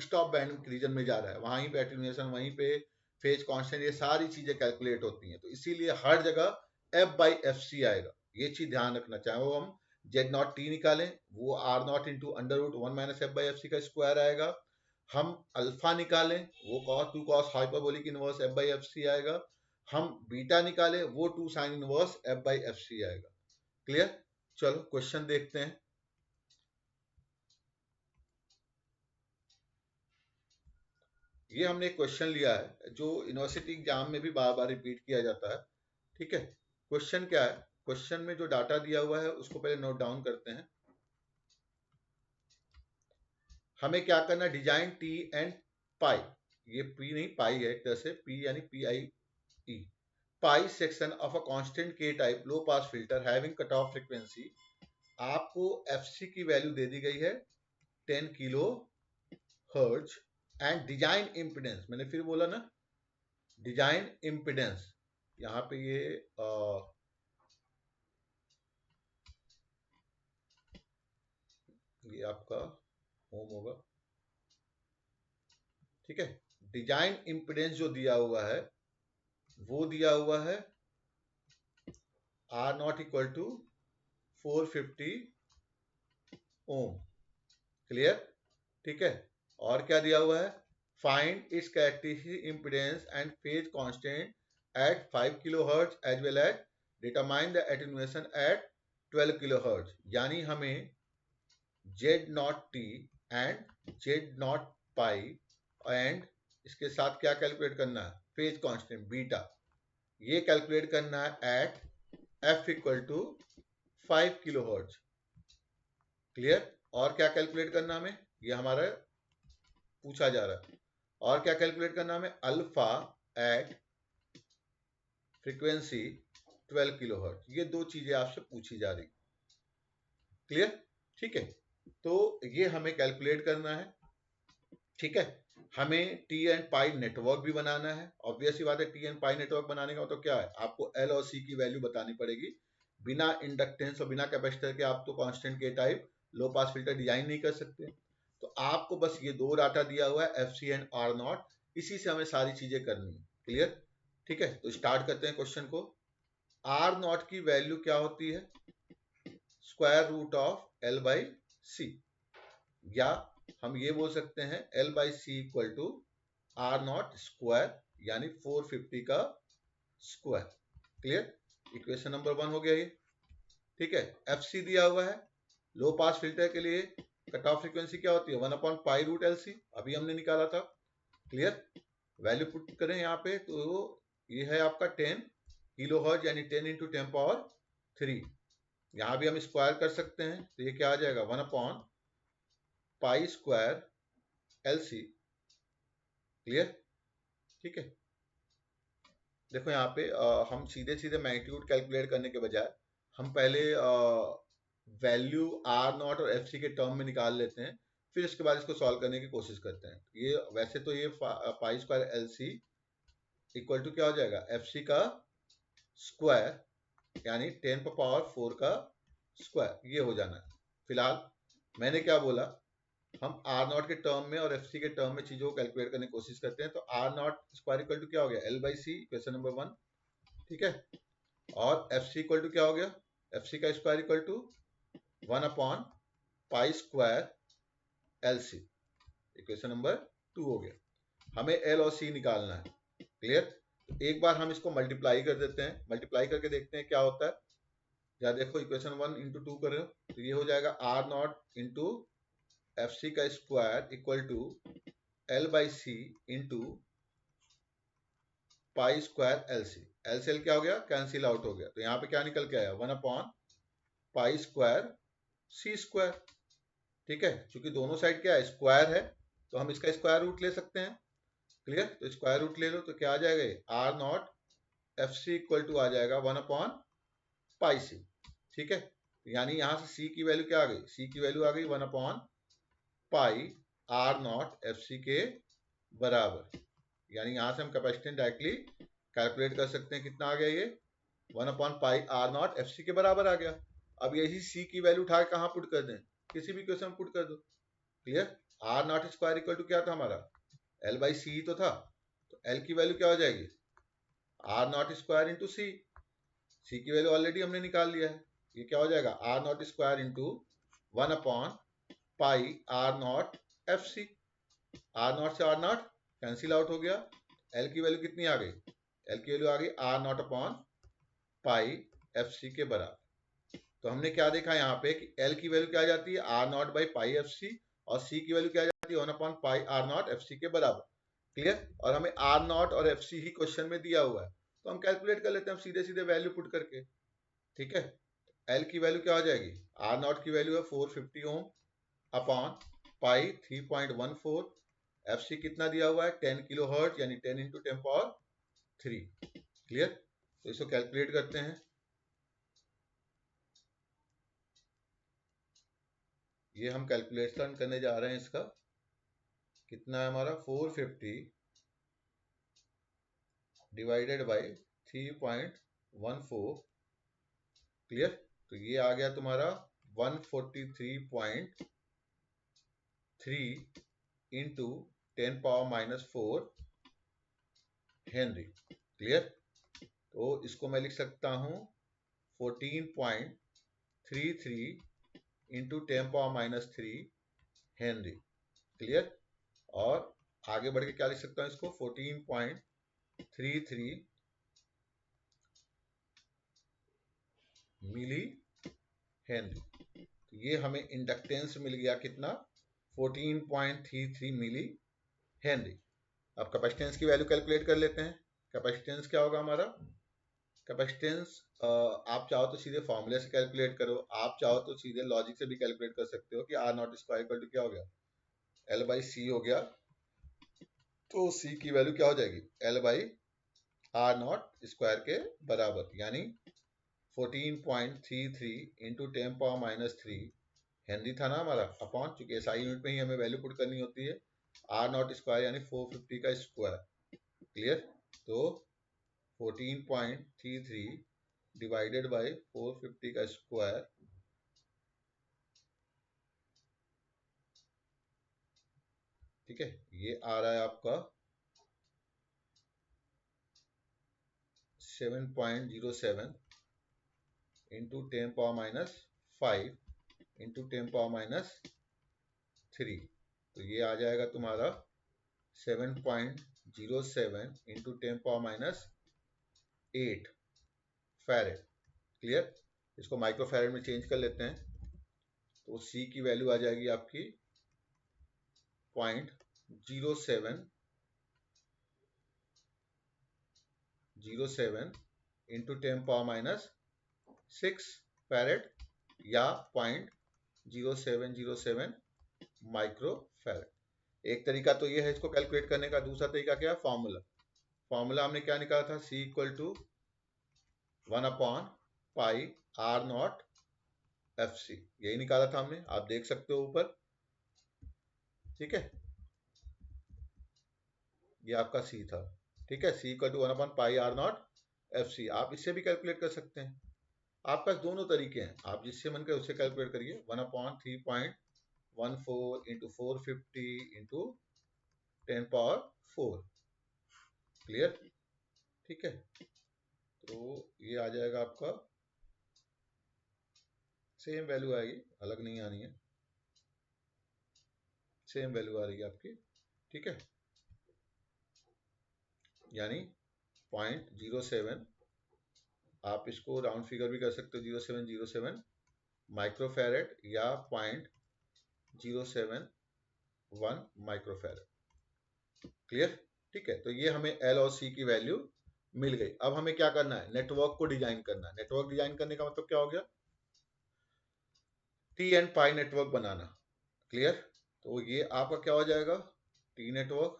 [SPEAKER 1] स्टॉप बैंड रीजन में जा रहा है, वहीं पे एटेन्यूएशन, वहीं पे फेज कांस्टेंट, ये सारी चीजें कैलकुलेट होती हैं। तो इसीलिए हर जगह f/fc आएगा, ये चीज ध्यान रखना। चाहे वो हम Z0t निकालें, वो R0 इंटू √1 - f/fc का स्क्वायर आएगा। हम अल्फा निकालें, वो 2 cos हाइपरबोलिक इनवर्स f/fc आएगा। हम बीटा निकालें, वो 2 sin इनवर्स f/fc आएगा। क्लियर। चलो क्वेश्चन देखते हैं। ये हमने एक क्वेश्चन लिया है जो यूनिवर्सिटी एग्जाम में भी बार बार रिपीट किया जाता है। ठीक है। क्वेश्चन क्या है, क्वेश्चन में जो डाटा दिया हुआ है उसको पहले नोट डाउन करते हैं। हमें क्या करना है, डिजाइन टी एंड पाई, ये पी नहीं पाई है एक तरह से, पी यानी PIE, pi section of a constant के type low pass filter having cut off frequency. आपको FC की वैल्यू दे दी गई है 10 kilo hertz and design impedance, मैंने फिर बोला ना डिजाइन इम्पिडेंस, यहाँ पे ये आपका होम होगा। ठीक है। डिजाइन इम्पिडेंस जो दिया हुआ है वो दिया हुआ है R0 equal to 450 Om. Clear. ठीक है। और क्या दिया हुआ है, find its characteristic impedance and phase constant at 5 kilo hertz as well as determine the attenuation at 12 kilo hertz. यानी हमें Z0t and Z0 pi and इसके साथ क्या कैलकुलेट करना है, फेज कांस्टेंट बीटा, ये कैलकुलेट करना है at f equal to 5 kilo hertz. Clear. और क्या कैलकुलेट करना हमें, ये हमारा पूछा जा रहा है। और क्या कैलकुलेट करना हमें, alpha at frequency 12 kilo hertz. ये दो चीजें आपसे पूछी जा रही। क्लियर। ठीक है। तो ये हमें कैलकुलेट करना है। ठीक है। हमें टी एंड पाई नेटवर्क भी बनाना है। ऑब्वियस सी बात है, टी एंड पाई नेटवर्क बनाने का मतलब क्या है, आपको L और C की वैल्यू बतानी पड़ेगी। बिना इंडक्टेंस और बिना कैपेसिटर के आप तो कांस्टेंट के type low pass filter design नहीं कर सकते। तो आपको बस ये दो डाटा दिया हुआ है FC एंड R0, इसी से हमें सारी चीजें करनी है। क्लियर। ठीक है। तो स्टार्ट करते हैं क्वेश्चन को। R0 की वैल्यू क्या होती है, स्क्वायर रूट ऑफ L/C, या हम ये बोल सकते हैं L/C equal to R0 square यानी 450 का स्क्वायर। क्लियर। इक्वेशन नंबर 1 हो गया ये। ठीक है। FC दिया हुआ है, लो पास फिल्टर के लिए कट ऑफ फ्रीक्वेंसी क्या होती है 1/π√LC, अभी हमने निकाला था। क्लियर। वैल्यू पुट करें यहाँ पे तो ये है आपका 10 किलो हर्ट्ज यानी 10 इंटू 10⁻3। यहाँ भी हम स्क्वायर कर सकते हैं, तो ये क्या आ जाएगा 1/π² LC। क्लियर? ठीक है। देखो यहाँ पे हम सीधे सीधे मैग्नीट्यूड कैलकुलेट करने के बजाय हम पहले वैल्यू R0 और FC के टर्म में निकाल लेते हैं, फिर इसके बाद इसको सॉल्व करने की कोशिश करते हैं। ये वैसे तो ये π² LC इक्वल टू क्या हो जाएगा FC का स्क्वायर यानी 10⁻4 का स्क्वायर, ये हो जाना है। फिलहाल मैंने क्या बोला, हम R0 के टर्म में और FC के टर्म में चीजों को कैलकुलेट करने की कोशिश करते हैं। तो R0 स्क्वायर इक्वल टू क्या हो गया L/C, क्वेश्चन नंबर 1। ठीक है। और FC इक्वल टू क्या हो गया, FC का square equal to 1/π² LC, equation number 2 हो गया। हमें L और C निकालना है। क्लियर? तो एक बार हम इसको मल्टीप्लाई कर देते हैं, मल्टीप्लाई करके देखते हैं क्या होता है। या देखो इक्वेशन 1 इंटू 2 कर रहे हो, तो ये हो जाएगा R0 इंटू FC का square equal to L/C into π² LC। LCL क्या हो गया, कैंसिल आउट हो गया। तो यहाँ पे क्या निकल के आया 1/π² C²। ठीक है, क्योंकि दोनों साइड क्या है स्क्वायर है, तो हम इसका स्क्वायर रूट ले सकते हैं। क्लियर? तो स्क्वायर रूट ले लो तो क्या आ जाएगा R0 FC इक्वल टू आ जाएगा 1/πC। ठीक है, यानी यहां से C की वैल्यू क्या आ गई, C की वैल्यू आ गई 1/πR0 FC के बराबर। यानी यहां से हम कैपेसिटेंस डायरेक्टली कैलकुलेट कर सकते हैं। कितना आ गया ये 1/πR0 FC के बराबर आ गया। अब यही C की वैल्यू उठा के कहां पुट कर दें, किसी भी क्वेश्चन में पुट कर दो। Clear? R0 square equal to क्या था हमारा L/C तो था, तो L की वैल्यू क्या हो जाएगी R0 square into C। C की वैल्यू ऑलरेडी हमने निकाल लिया है, ये क्या हो जाएगा R0 square into 1/πR0 FC। R0 से R0 कैंसिल आउट हो गया। L की वैल्यू कितनी आ गई, L की वैल्यू आ गई R0/πFC के बराबर। तो हमने क्या देखा यहाँ पे कि L की वैल्यू क्या आ जाती है R0/πFC और C की वैल्यू क्या आ जाती है 1/πR0 FC के बराबर। क्लियर? और हमें R0 और FC ही क्वेश्चन में दिया हुआ है, तो हम कैलकुलेट कर लेते हैं सीधे सीधे वैल्यू पुट करके। ठीक है, L की वैल्यू क्या हो जाएगी, R0 की वैल्यू है 450 ओम अपॉन पाई 3.14। FC कितना दिया हुआ है 10 किलो हर्ट्ज यानी 10 इंटू 10⁻3। क्लियर? तो इसको कैलकुलेट करते हैं। ये हम कैलकुलेशन करने जा रहे हैं, इसका कितना है हमारा 450 डिवाइडेड बाई 3.14। क्लियर? तो ये आ गया तुम्हारा 143.3 इंटू 10⁻⁴ हेनरी। क्लियर? तो इसको मैं लिख सकता हूं 14.33 इंटू 10⁻³ हेनरी। क्लियर? और आगे बढ़ के क्या लिख सकता हूं इसको 14.33 मिली हेनरी। तो ये हमें इंडक्टेंस मिल गया कितना 14.33 मिली हेनरी। अब कैपेसिटेंस की वैल्यू कैलकुलेट कर लेते हैं। कैपेसिटेंस क्या होगा हमारा, कैपेसिटेंस आप चाहो तो सीधे फॉर्मूले से कैलकुलेट करो, आप चाहो तो सीधे लॉजिक से भी कैलकुलेट कर सकते हो कि R0 स्क्वायर इक्वल टू क्या हो गया L/C हो गया। तो C की वैल्यू क्या हो जाएगी L/R0 स्क्वायर के बराबर, यानी 14.33 इंटू 10⁻³ हेनरी था ना हमारा, अपॉन चूंकि SI यूनिट में ही हमें वैल्यू पुट करनी होती है R0 स्क्वायर यानी 450 का स्क्वायर। क्लियर? तो 14.33 डिवाइडेड बाय 450 का स्क्वायर, ठीक है, ये आ रहा है आपका 7.07 इंटू 10⁻⁵ इंटू 10⁻³ तो ये आ जाएगा तुम्हारा 7.07 इंटू 10⁻⁸ फैरेड। क्लियर? इसको माइक्रो फैरेड में चेंज कर लेते हैं, तो C की वैल्यू आ जाएगी आपकी 0.07 0.07 इंटू 10⁻⁶ फैरेड या 0.0707 माइक्रो फैरेड। एक तरीका तो ये है इसको कैलकुलेट करने का। दूसरा तरीका क्या है? फॉर्मूला हमने क्या निकाला था? C = 1/πr0 FC, यही निकाला था हमने, आप देख सकते हो ऊपर। ठीक है, ये आपका C था। ठीक है, C = 1/πr0 FC। आप इससे भी कैलकुलेट कर सकते हैं। आपके पास दोनों तरीके हैं, आप जिससे मन करे उससे कैलकुलेट करिए। 1/3.14 इंटू 450 इंटू 10⁴। क्लियर? ठीक है, तो ये आ जाएगा आपका, सेम वैल्यू आएगी, अलग नहीं आनी है, सेम वैल्यू आ रही है आपकी। ठीक है, यानी 0.07, आप इसको राउंड फिगर भी कर सकते हो, 0.0707 माइक्रोफैरेड या 0.071 माइक्रोफैरेड। क्लियर? ठीक है, तो ये हमें L और C की वैल्यू मिल गई। अब हमें क्या करना है? नेटवर्क को डिजाइन करना है। नेटवर्क डिजाइन करने का मतलब क्या हो गया? T and pi network banana. Clear? तो ये आपका क्या हो जाएगा? T network.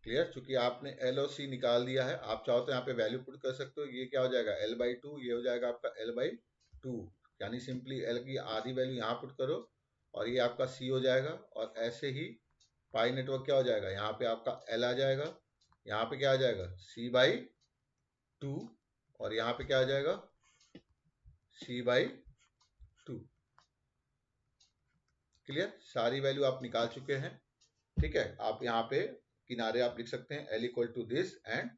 [SPEAKER 1] क्लियर? चूंकि आपने L और C निकाल दिया है, आप चाहो तो यहाँ पे वैल्यू पुट कर सकते हो। ये क्या हो जाएगा? L/2, ये हो जाएगा आपका L/2, यानी सिंपली L की आधी वैल्यू यहाँ पुट करो और ये आपका C हो जाएगा। और ऐसे ही पाई नेटवर्क क्या हो जाएगा? यहाँ पे आपका L आ जाएगा, यहाँ पे क्या आ जाएगा? C/2, और यहाँ पे क्या आ जाएगा? C/2। क्लियर? सारी वैल्यू आप निकाल चुके हैं। ठीक है, आप यहाँ पे किनारे आप लिख सकते हैं L = this and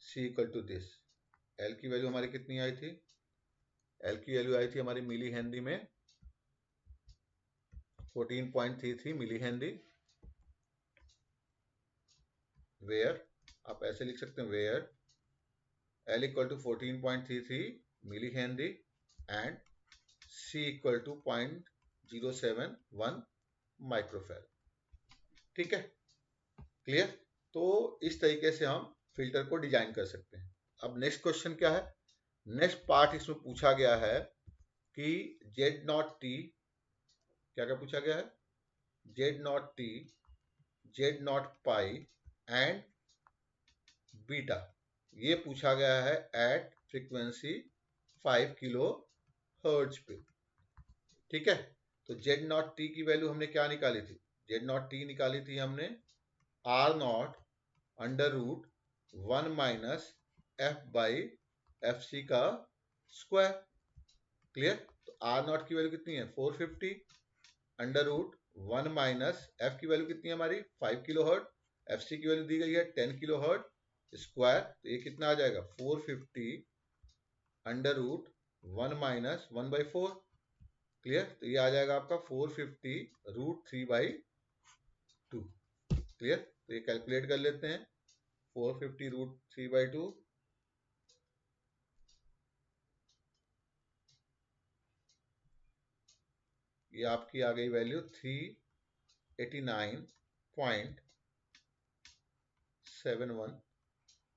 [SPEAKER 1] C = this. L की वैल्यू हमारी कितनी आई थी? L की वैल्यू आई थी हमारी मिली हेनरी में 14.33 मिली हेनरी। वेयर, आप ऐसे लिख सकते हैं, where L = 14.33 milli henry and C = 0.071 microfarad. ठीक है, क्लियर? तो इस तरीके से हम फिल्टर को डिजाइन कर सकते हैं। अब नेक्स्ट क्वेश्चन क्या है? नेक्स्ट पार्ट इसमें पूछा गया है कि Z0T, क्या क्या पूछा गया है? Z0T, Z0 एंड बीटा, ये पूछा गया है एट फ्रीक्वेंसी 5 किलो हर्ट्ज पे। ठीक है, तो Z0T की वैल्यू हमने क्या निकाली थी? Z0T निकाली थी हमने R0 √1 - F/FC का स्क्वायर। क्लियर? तो R0 की वैल्यू कितनी है? 450 √1 - F की वैल्यू कितनी है हमारी? 5 किलो हर्ट्ज। FC की वैल्यू दी गई है 10 किलो हर्ट्ज स्क्वायर, तो ये कितना आ जाएगा? 450 √1 - 1/4। क्लियर? तो ये आ जाएगा आपका 450 √3/2। क्लियर? तो ये कैलकुलेट कर लेते हैं। 450 √3/2, ये आपकी आ गई वैल्यू 389.71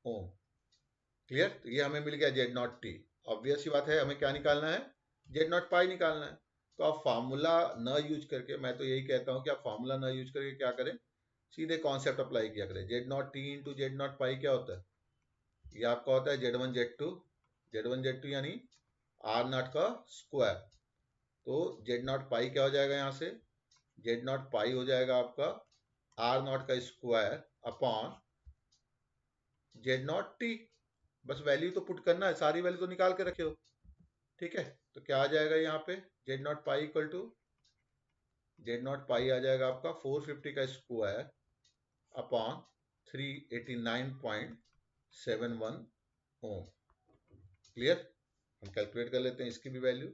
[SPEAKER 1] ओम। क्लियर? तो ये हमें मिल गया Z0T। ऑब्वियस सी बात है, हमें क्या निकालना है? Z0 निकालना है। तो आप फार्मूला न यूज करके, मैं तो यही कहता हूं कि आप फार्मूला न यूज करके क्या करें, सीधे कॉन्सेप्ट अप्लाई किया करें। Z0T इंटू Z0 क्या होता है? ये आपका होता है Z1 Z2 यानी R0 का स्क्वायर। तो Z0 क्या हो जाएगा? यहाँ से Z0 हो जाएगा आपका R0 का स्क्वायर अपॉन Z0T। बस वैल्यू तो पुट करना है, सारी वैल्यू तो निकाल के रखे हो। ठीक है, तो क्या आ जाएगा यहाँ पे? Z0 इक्वल टू Z0 आ जाएगा आपका 450 का स्क्वायर अपॉन 389.71 ओम। क्लियर? हम कैलकुलेट कर लेते हैं इसकी भी वैल्यू।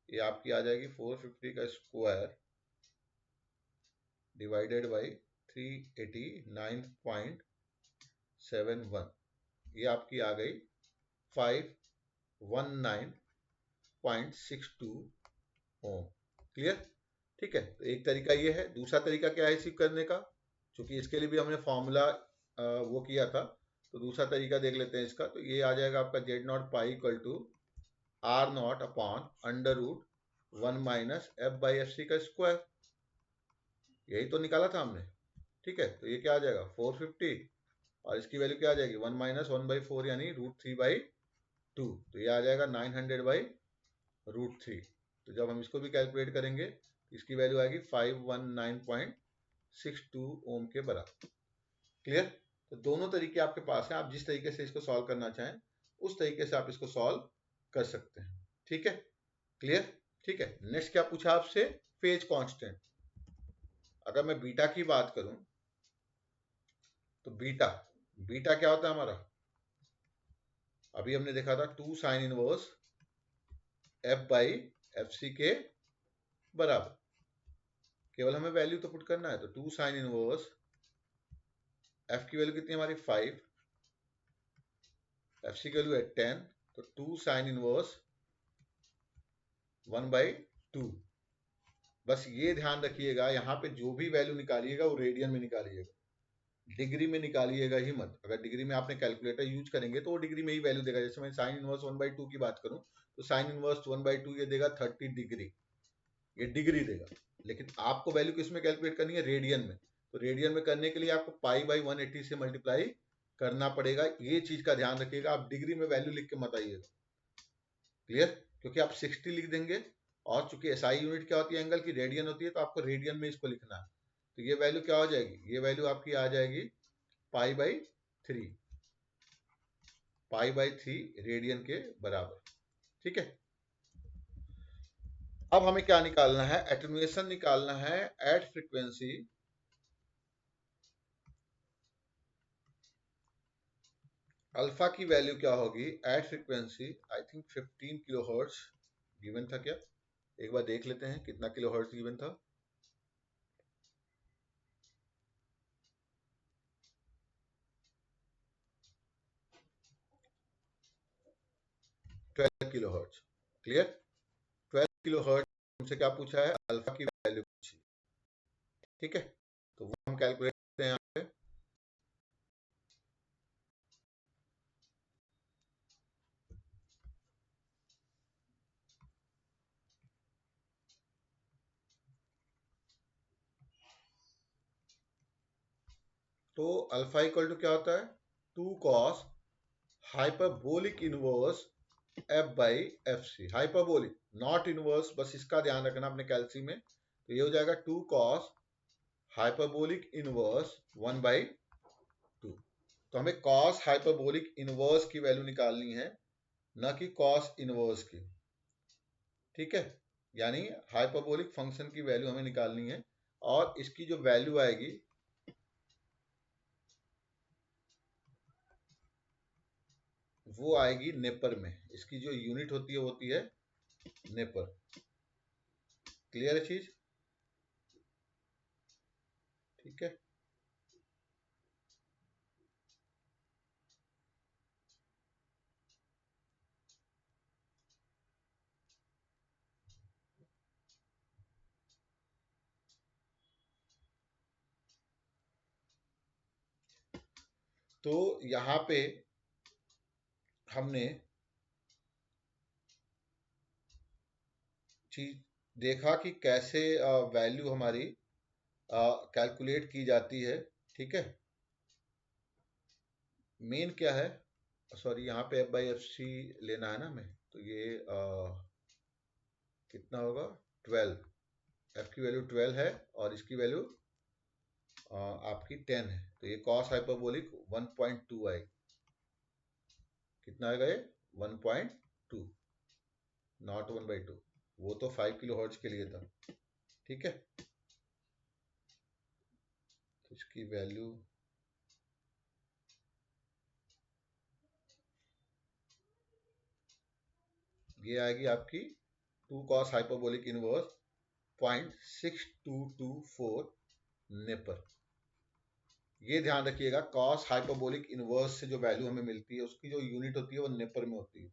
[SPEAKER 1] ये आपकी आ जाएगी 450 का स्क्वायर डिवाइडेड बाई 389.71, ये आपकी आ गई 519.62 ओम। क्लियर? ठीक है, तो एक तरीका ये है। दूसरा तरीका क्या है इसी करने का? क्योंकि इसके लिए भी हमने फॉर्मूला वो किया था, तो दूसरा तरीका देख लेते हैं इसका। तो ये आ जाएगा आपका Z naught pi equal to R naught upon under root 1 - f/fc का स्क्वायर। यही तो निकाला था हमने, ठीक है। तो ये क्या आ जाएगा 450, और इसकी वैल्यू क्या आ जाएगी 1 - 1/4 यानी √3/2। तो ये आ जाएगा 900/√3। तो जब हम इसको भी कैलकुलेट करेंगे तो इसकी वैल्यू आएगी 519.62 ओम के बराबर। क्लियर। तो दोनों तरीके आपके पास हैं, आप जिस तरीके से इसको सॉल्व करना चाहें उस तरीके से आप इसको सॉल्व कर सकते हैं, ठीक है। क्लियर, ठीक है। नेक्स्ट क्या पूछा आपसे, फेज कांस्टेंट। अगर मैं बीटा की बात करूं तो बीटा बीटा क्या होता है हमारा, अभी हमने देखा था 2 sin इनवर्स f/fc के बराबर। केवल हमें वैल्यू तो पुट करना है, तो 2 sin इनवर्स f की वैल्यू कितनी है हमारी 5, fc की वैल्यू है 10, तो 2 sin इनवर्स 1/2। बस ये ध्यान रखिएगा, यहाँ पे जो भी वैल्यू निकालिएगा वो रेडियन में निकालिएगा, डिग्री में निकालिएगा ही मत। अगर डिग्री में आपने कैलकुलेटर यूज करेंगे तो वो डिग्री में ही वैल्यू देगा। जैसे मैं साइन इनवर्स 1/2 की बात करूं तो साइन इनवर्स 1/2 ये देगा 30 डिग्री, ये डिग्री देगा। लेकिन आपको वैल्यू किस में कैलकुलेट करनी है, रेडियन में। तो रेडियन में करने के लिए आपको पाई/180 से मल्टीप्लाई करना पड़ेगा। ये चीज का ध्यान रखिएगा, आप डिग्री में वैल्यू लिख के मत आइएगा। क्लियर, क्योंकि आप 60 लिख देंगे, और चूंकि एसआई यूनिट क्या होती है एंगल की, रेडियन होती है, तो आपको रेडियन में इसको लिखना है। तो ये वैल्यू क्या हो जाएगी, ये वैल्यू आपकी आ जाएगी पाई/3 रेडियन के बराबर, ठीक है। अब हमें क्या निकालना है, एटेन्युएशन निकालना है एट फ्रीक्वेंसी अल्फा की वैल्यू क्या होगी at frequency, I think 15 kilohertz given था क्या, एक बार देख लेते हैं कितना किलोहर्ट्ज गिवन था। 12 किलोहर्ट्ज। क्लियर, 12 किलोहर्ट्ज हमसे क्या पूछा है, अल्फा की वैल्यू पूछी, ठीक है। तो वो हम कैलकुलेट करते हैं यहाँ पे। तो अल्फा इक्वल टू क्या होता है, 2 cos hyperbolic inverse f/fc। Hyperbolic not inverse, बस इसका ध्यान रखना अपने कैलसी में। तो ये हो जाएगा 2 cos हाइपरबोलिक इनवर्स 1/2। तो हमें cos हाइपरबोलिक इनवर्स की वैल्यू निकालनी है, न कि cos इनवर्स की, ठीक है। यानी हाइपरबोलिक फंक्शन की वैल्यू हमें निकालनी है, और इसकी जो वैल्यू आएगी वो आएगी नेपर में। इसकी जो यूनिट होती है नेपर। क्लियर है चीज, ठीक है। तो यहाँ पे हमने चीज देखा कि कैसे वैल्यू हमारी कैलकुलेट की जाती है, ठीक है। मेन क्या है, सॉरी यहाँ पे f/fc लेना है ना हमें, तो ये कितना होगा 12, f की वैल्यू 12 है और इसकी वैल्यू आपकी 10 है। तो ये cos हाइपरबोलिक 1.2 आएगी। कितना आएगा ये 1.2, नॉट 1/2। वो तो 5 किलो हर्ट्ज के लिए था, ठीक है। तो इसकी वैल्यू ये आएगी आपकी 2 cos हाइपरबोलिक इनवर्स 0.6224 नेपर। ये ध्यान रखिएगा, cos हाइपरबोलिक इनवर्स से जो वैल्यू हमें मिलती है उसकी जो यूनिट होती है वो नेपर में होती है।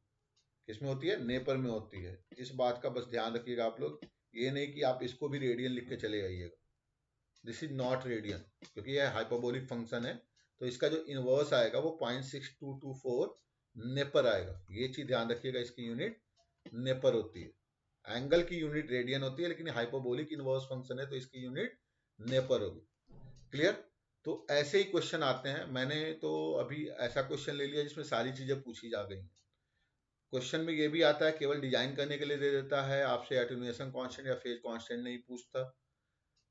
[SPEAKER 1] किसमें होती है, नेपर में होती है। इस बात का बस ध्यान रखिएगा आप लोग, ये नहीं कि आप इसको भी रेडियन लिख के चले आइएगा। दिस इज नॉट रेडियन, क्योंकि यह हाइपरबोलिक फंक्शन है, तो इसका जो इनवर्स आएगा वो 0.6224 नेपर आएगा। ये चीज ध्यान रखिएगा, इसकी यूनिट नेपर होती है। एंगल की यूनिट रेडियन होती है, लेकिन हाइपरबोलिक इनवर्स फंक्शन है तो इसकी यूनिट नेपर होगी। क्लियर? तो ऐसे ही क्वेश्चन आते हैं। मैंने तो अभी ऐसा क्वेश्चन ले लिया जिसमें सारी चीजें पूछी जा गई। क्वेश्चन में ये भी आता है, केवल डिजाइन करने के लिए दे देता है, आपसे एटेन्यूएशन कांस्टेंट या फेज कांस्टेंट नहीं पूछता।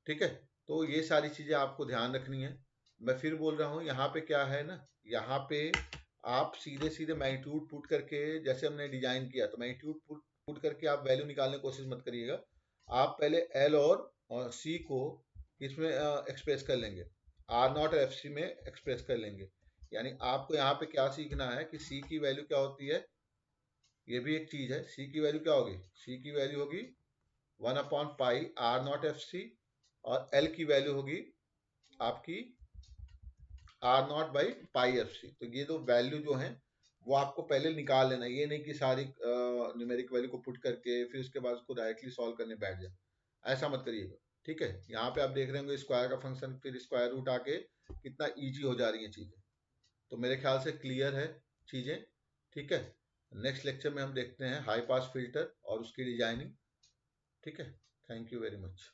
[SPEAKER 1] ठीक है, तो ये सारी चीजें आपको ध्यान रखनी है। मैं फिर बोल रहा हूँ, यहाँ पे क्या है ना, यहाँ पे आप सीधे सीधे मैग्नीट्यूड पुट करके, जैसे हमने डिजाइन किया, तो मैग्नीट्यूड पुट करके आप वैल्यू निकालने की कोशिश मत करिएगा। आप पहले एल और सी को इसमें एक्सप्रेस कर लेंगे, आर नॉट और एफ सी में एक्सप्रेस कर लेंगे। यानी आपको यहाँ पे क्या सीखना है कि सी की वैल्यू क्या होती है, ये भी एक चीज है। सी की वैल्यू क्या होगी, सी की वैल्यू होगी 1/पाई आर नॉट एफ सी, और एल की वैल्यू होगी आपकी R naught by pi F C. तो ये दो वैल्यू जो है वो आपको पहले निकाल लेना, ये नहीं कि सारी न्यूमेरिक वैल्यू को पुट करके फिर उसके बाद उसको डायरेक्टली सॉल्व करने बैठ जाए, ऐसा मत करिएगा। ठीक है, यहाँ पे आप देख रहे होंगे स्क्वायर का फंक्शन, फिर स्क्वायर रूट आके कितना इजी हो जा रही है चीजें। तो मेरे ख्याल से क्लियर है चीजें। ठीक है, नेक्स्ट लेक्चर में हम देखते हैं हाई पास फिल्टर और उसकी डिजाइनिंग। ठीक है, थैंक यू वेरी मच।